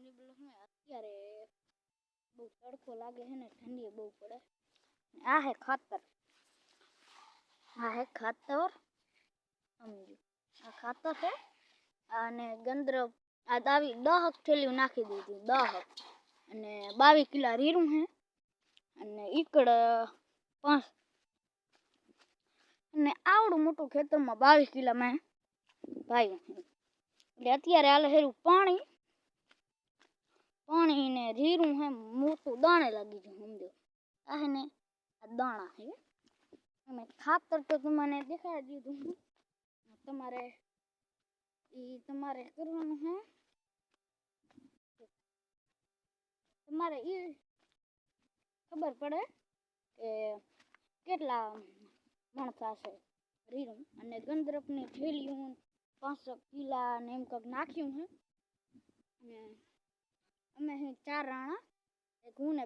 આજની બ્લોગમાં અત્યારે બહુ તડકો લાગે છે ને ઠંડી બહુ પડે. આ હે ખાતર, સમજો આ ખાતર છે. અને ગંદરપ આ દાવી 10 થેલીઓ નાખી દીધી, 10 અને 22 કિલા રીરું હે અને ઈકડ 5 અને આવડું મોટું ખેતરમાં 22 કિલા મેં વાવ્યું. એટલે અત્યારે હાલે હેરું પાણી ને રીરું હે મોટું દાણે લાગી ગયું. સમજો આ હે ને આ દાણા હે અને ખાતર તો તમને દેખાડી દીધું. તમારે કરવાનું હે, તમારે ઈ ખબર પડે કે કેટલા મણ થશે રીરું. અને ગંદરપની થેલીઓ 5 કિલા ને એમ કંઈક નાખ્યું હે. અને અમે હે 4 રાણા, એક હું ને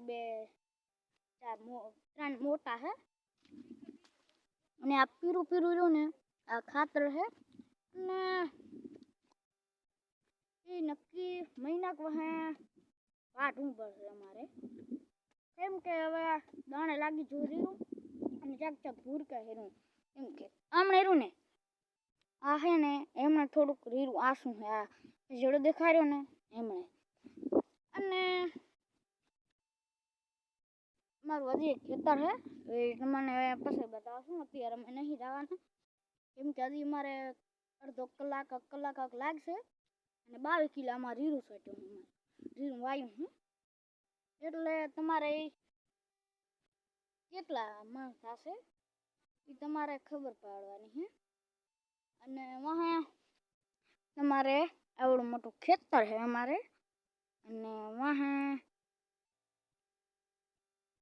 3 મોટા હે. અને આ પીરું રહ્યું ને આ ખાતર હે. અને એ નક્કી મહિના કહે વાટવું પડશે અમારે, કેમ કે હવે દાણે લાગી જોઈ રીરું અને ચાક ભૂરકા હેરું. એમ કે આમણે હેરું ને આ હે ને એમણે થોડુંક રીરું આસું હે, આ જેડો દેખાડ્યો ને એમણે. અને મારું હજી એક ખેતર હે, એ તમને પછી બતાવશું. અત્યારે અમે નહીં જવાના કેમ કે હજી મારે અડધો કલાક લાગશે. અને 22 કિલામાં રીરું છાંટ્યું, રીરું વાયું હું. એટલે તમારે કેટલા મણ થશે એ તમારે ખબર પાડવાની હે. અને વાહે તમારે આવડું મોટું ખેતર હે અમારે. અને વાહે